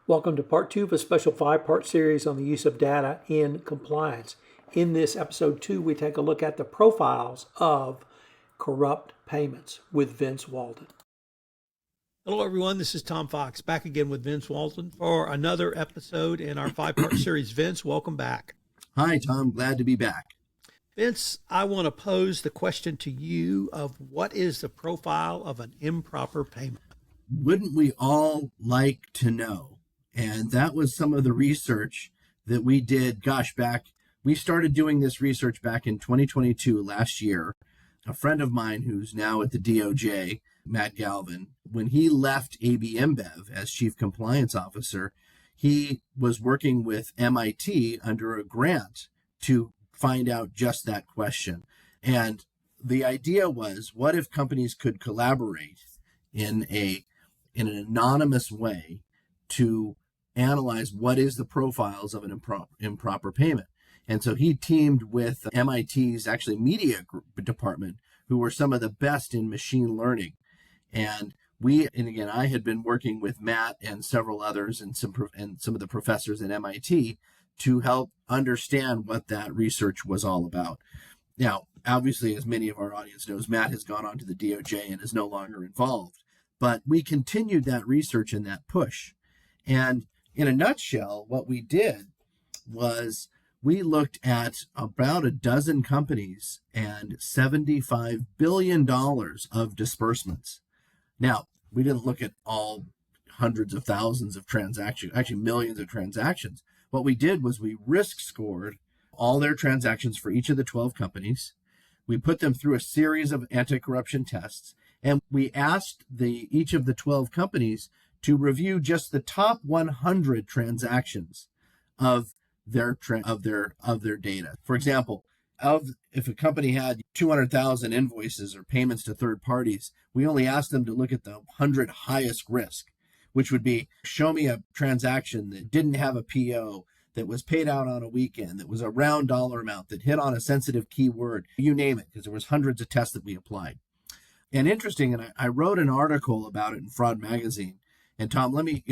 Welcome to part two of a special five-part series on the use of data in compliance. In this episode 2, we take a look at the profiles of corrupt payments with Vince Walden. Hello, everyone. This is Tom Fox back again with Vince Walden for another episode in our five-part series. Vince, welcome back. Hi, Tom. Glad to be back. Vince, I want to pose the question to you of what is the profile of an improper payment? Wouldn't we all like to know? And that was some of the research that we did. We started doing this research back in 2022, last year. A friend of mine who's now at the DOJ, Matt Galvin, when he left AB InBev as Chief Compliance Officer, he was working with MIT under a grant to find out just that question. And the idea was, what if companies could collaborate in an anonymous way to analyze what is the profiles of an improper payment? And so he teamed with MIT's media group department, who were some of the best in machine learning. And again, I had been working with Matt and several others and some of the professors at MIT to help understand what that research was all about. Now, obviously, as many of our audience knows, Matt has gone on to the DOJ and is no longer involved. But we continued that research and that push. And in a nutshell, what we did was we looked at about a dozen companies and $75 billion of disbursements. Now, we didn't look at all hundreds of thousands of transactions, actually millions of transactions. What we did was we risk scored all their transactions for each of the 12 companies. We put them through a series of anti-corruption tests, and we asked each of the 12 companies to review just the top 100 transactions of their data. For example, if a company had 200,000 invoices or payments to third parties, we only asked them to look at the 100 highest risk, which would be, show me a transaction that didn't have a PO, that was paid out on a weekend, that was a round dollar amount, that hit on a sensitive keyword, you name it, because there was hundreds of tests that we applied. And interesting, and I wrote an article about it in Fraud Magazine. And Tom, let me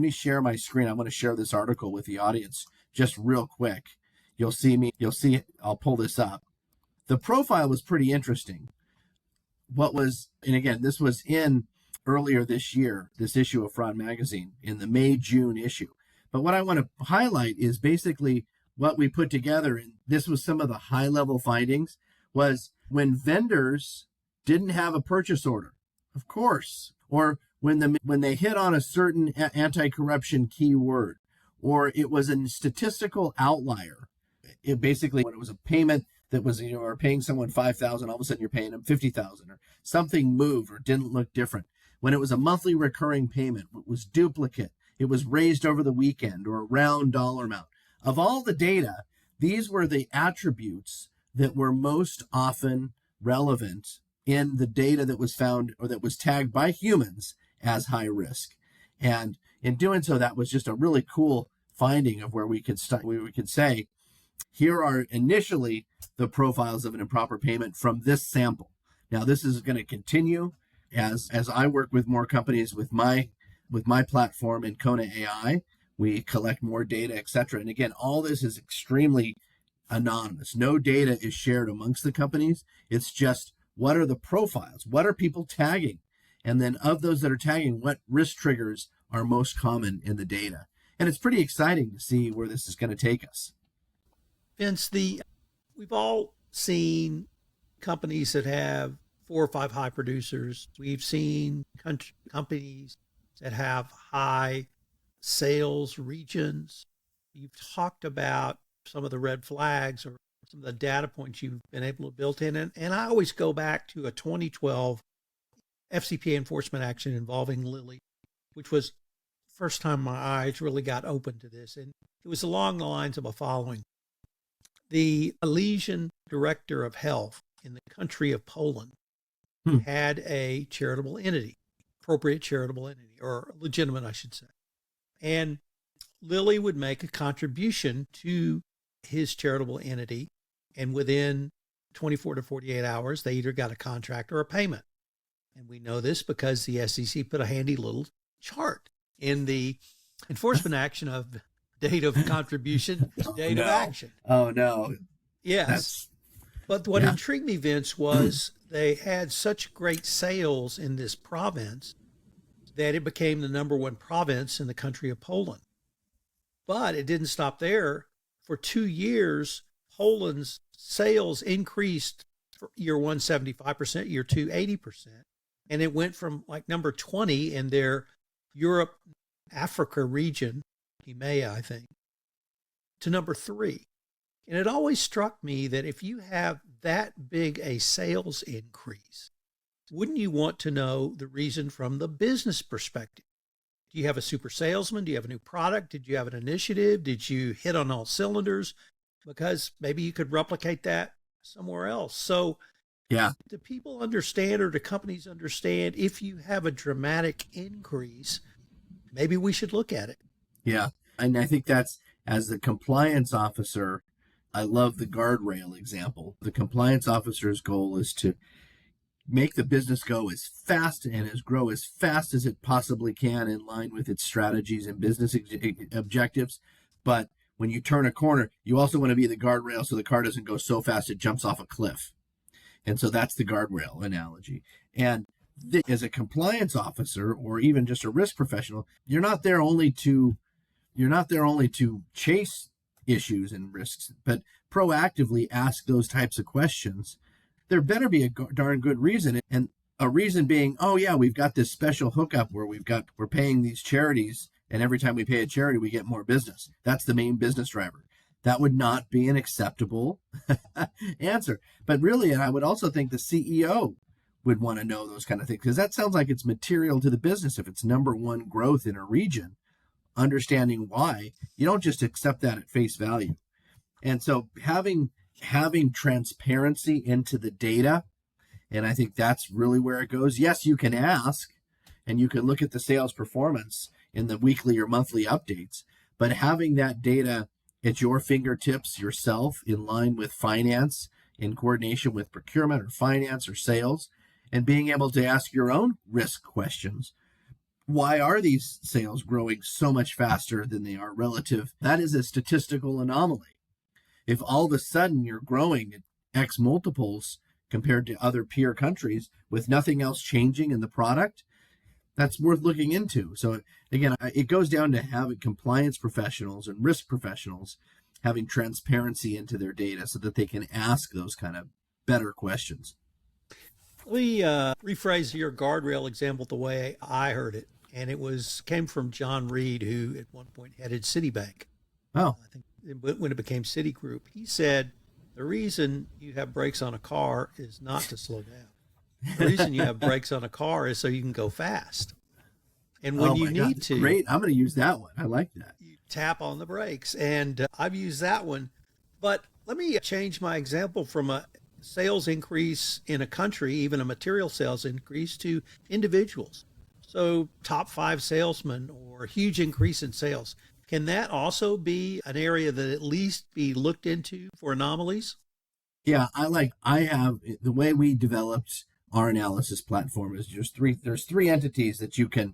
share my screen. I want to share this article with the audience just real quick. I'll pull this up. The profile was pretty interesting. And again, this was in earlier this year, this issue of Fraud Magazine, in the May-June issue. But what I want to highlight is basically what we put together, and this was some of the high-level findings, was when vendors didn't have a purchase order, of course, or when they hit on a certain anti-corruption keyword, or it was a statistical outlier. It basically, when it was a payment that was, or paying someone $5,000, all of a sudden you're paying them $50,000, or something moved or didn't look different. When it was a monthly recurring payment, it was duplicate, it was raised over the weekend, or a round dollar amount. Of all the data, these were the attributes that were most often relevant in the data that was found or that was tagged by humans as high risk. And in doing so, that was just a really cool finding of where we could say, here are initially the profiles of an improper payment from this sample. Now, this is going to continue as I work with more companies with my platform in KonaAI. We collect more data, etc. And again, all this is extremely anonymous. No data is shared amongst the companies. It's just, what are the profiles? What are people tagging? And then of those that are tagging, what risk triggers are most common in the data? And it's pretty exciting to see where this is going to take us. Vince, we've all seen companies that have 4 or 5 high producers. We've seen companies that have high sales regions. You've talked about some of the red flags or some of the data points you've been able to build in. And I always go back to a 2012 FCPA enforcement action involving Lilly, which was the first time my eyes really got open to this. And it was along the lines of the following. The Elysian director of health in the country of Poland had a charitable entity, appropriate charitable entity, or legitimate, I should say. And Lilly would make a contribution to his charitable entity, and within 24 to 48 hours, they either got a contract or a payment. And we know this because the SEC put a handy little chart in the Enforcement action of date of contribution, Oh date of no. action. Oh no. Yes. That's But what yeah. intrigued me, Vince, was they had such great sales in this province that it became the number one province in the country of Poland. But it didn't stop there. For 2 years, Poland's sales increased for year one, 75%, year two, 80%. And it went from like number 20 in their Europe, Africa region, EMEA, I think, to number three. And it always struck me that if you have that big a sales increase, wouldn't you want to know the reason from the business perspective? Do you have a super salesman? Do you have a new product? Did you have an initiative? Did you hit on all cylinders? Because maybe you could replicate that somewhere else. So, Yeah. do people understand, or do companies understand, if you have a dramatic increase, maybe we should look at it? Yeah. And I think that's, as the compliance officer, I love the guardrail example. The compliance officer's goal is to make the business go as fast and grow as fast as it possibly can in line with its strategies and business objectives. But when you turn a corner, you also want to be the guardrail so the car doesn't go so fast it jumps off a cliff. And so that's the guardrail analogy. And as a compliance officer, or even just a risk professional, you're not there only to chase issues and risks, but proactively ask those types of questions. There better be a darn good reason, and a reason being, oh yeah, we've got this special hookup where we're paying these charities, and every time we pay a charity, we get more business. That's the main business driver. That would not be an acceptable answer. But really, and I would also think the CEO would want to know those kind of things, because that sounds like it's material to the business. If it's number one growth in a region, understanding why, you don't just accept that at face value. And so having transparency into the data, and I think that's really where it goes. Yes, you can ask, and you can look at the sales performance in the weekly or monthly updates, but having that data at your fingertips yourself, in line with finance, in coordination with procurement or finance or sales, and being able to ask your own risk questions. Why are these sales growing so much faster than they are relative? That is a statistical anomaly. If all of a sudden you're growing at X multiples compared to other peer countries with nothing else changing in the product, that's worth looking into. So again, it goes down to having compliance professionals and risk professionals having transparency into their data so that they can ask those kind of better questions. Let me rephrase your guardrail example the way I heard it. And it came from John Reed, who at one point headed Citibank. Oh, I think when it became Citigroup. He said, the reason you have brakes on a car is not to slow down. The reason you have brakes on a car is so you can go fast. And when you need to, great. I'm going to use that one. I like that. you tap on the brakes. And I've used that one. But let me change my example from a sales increase in a country, even a material sales increase, to individuals. So top 5 salesmen, or a huge increase in sales. Can that also be an area that at least be looked into for anomalies? Yeah, I have the way we developed our analysis platform is there's three entities that you can,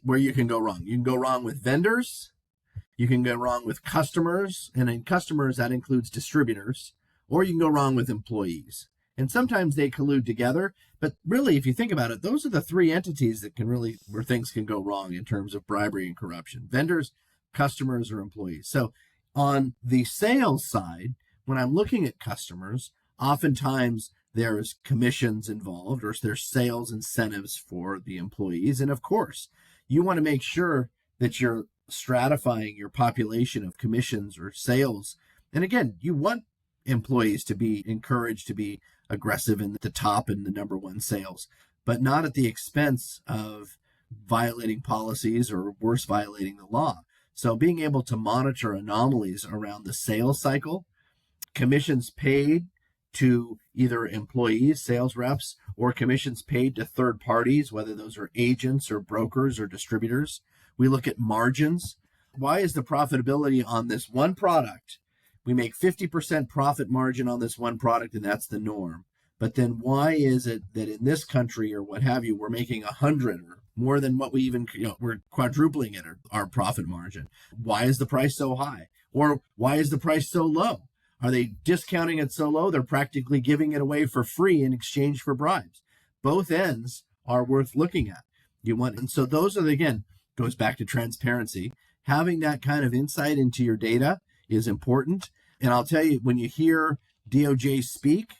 where you can go wrong. You can go wrong with vendors, you can go wrong with customers, and in customers that includes distributors, or you can go wrong with employees. And sometimes they collude together, but really, if you think about it, those are the three entities that where things can go wrong in terms of bribery and corruption: vendors, customers, or employees. So on the sales side, when I'm looking at customers, oftentimes there's commissions involved, or there's sales incentives for the employees. And of course, you want to make sure that you're stratifying your population of commissions or sales. And again, you want employees to be encouraged to be aggressive in the top and the number one sales, but not at the expense of violating policies, or worse, violating the law. So being able to monitor anomalies around the sales cycle, commissions paid to either employees, sales reps, or commissions paid to third parties, whether those are agents or brokers or distributors. We look at margins. Why is the profitability on this one product? We make 50% profit margin on this one product, and that's the norm. But then why is it that in this country, or what have you, we're making 100 or more than what we even, we're quadrupling it, our profit margin. Why is the price so high? Or why is the price so low? Are they discounting it so low they're practically giving it away for free in exchange for bribes? Both ends are worth looking at. And so those are, again, goes back to transparency. Having that kind of insight into your data is important. And I'll tell you, when you hear DOJ speak,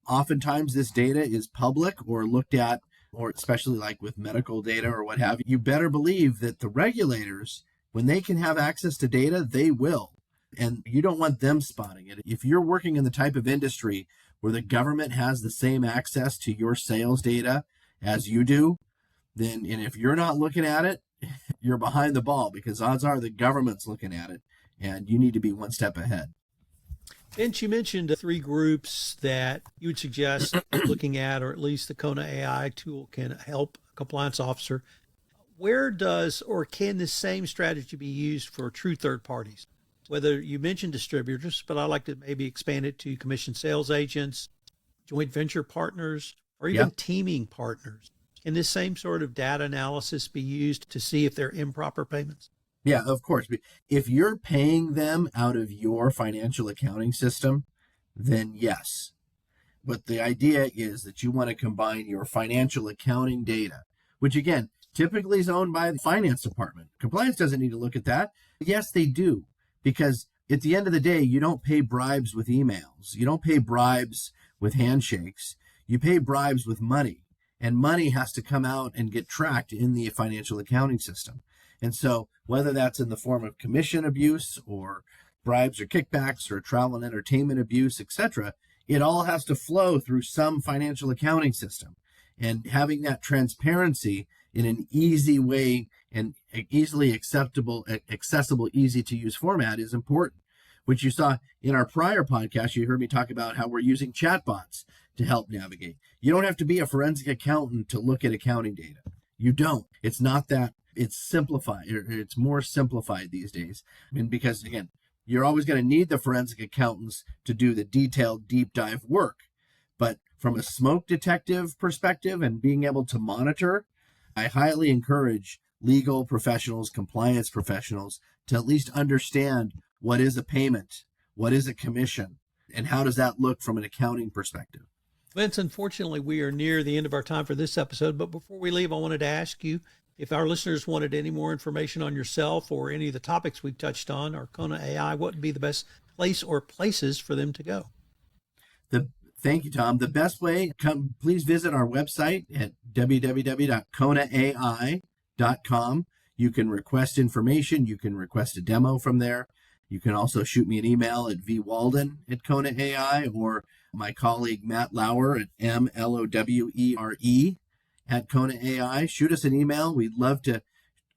oftentimes this data is public or looked at, or especially like with medical data or what have you. You better believe that the regulators, when they can have access to data, they will. And you don't want them spotting it. If you're working in the type of industry where the government has the same access to your sales data as you do, then, and if you're not looking at it, you're behind the ball, because odds are the government's looking at it and you need to be one step ahead. Vince, you mentioned three groups that you would suggest looking at, or at least the KonaAI tool can help a compliance officer. Where does or can this same strategy be used for true third parties? Whether you mentioned distributors, but I'd like to maybe expand it to commission sales agents, joint venture partners, or even teaming partners. Can this same sort of data analysis be used to see if they're improper payments? Yeah, of course. If you're paying them out of your financial accounting system, then yes. But the idea is that you want to combine your financial accounting data, which again, typically is owned by the finance department. Compliance doesn't need to look at that. Yes, they do. Because at the end of the day, you don't pay bribes with emails. You don't pay bribes with handshakes. You pay bribes with money. And money has to come out and get tracked in the financial accounting system. And so whether that's in the form of commission abuse or bribes or kickbacks or travel and entertainment abuse, etc., it all has to flow through some financial accounting system. And having that transparency in an easy way and easily accessible, easy to use format is important, which you saw in our prior podcast. You heard me talk about how we're using chatbots to help navigate. You don't have to be a forensic accountant to look at accounting data. You don't. It's not that. It's simplified. It's more simplified these days. And because, again, you're always going to need the forensic accountants to do the detailed deep dive work. But from a smoke detective perspective and being able to monitor, I highly encourage legal professionals, compliance professionals to at least understand what is a payment, what is a commission, and how does that look from an accounting perspective. Vince, unfortunately, we are near the end of our time for this episode, but before we leave, I wanted to ask you if our listeners wanted any more information on yourself or any of the topics we've touched on, or KonaAI, what would be the best place or places for them to go? Thank you, Tom. The best way, please visit our website at www.konaai.com. You can request information. You can request a demo from there. You can also shoot me an email at vwalden@KonaAI, or my colleague Matt Lauer at MLOWERE@KonaAI. Shoot us an email. We'd love to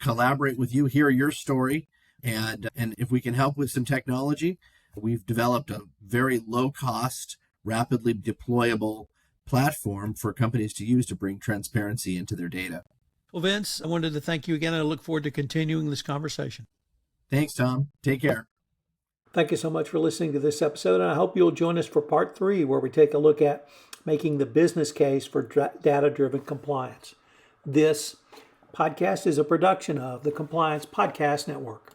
collaborate with you, hear your story, and if we can help with some technology. We've developed a very low-cost, rapidly deployable platform for companies to use to bring transparency into their data. Well, Vince, I wanted to thank you again, and I look forward to continuing this conversation. Thanks, Tom. Take care. Thank you so much for listening to this episode, and I hope you'll join us for part 3, where we take a look at making the business case for data-driven compliance. This podcast is a production of the Compliance Podcast Network.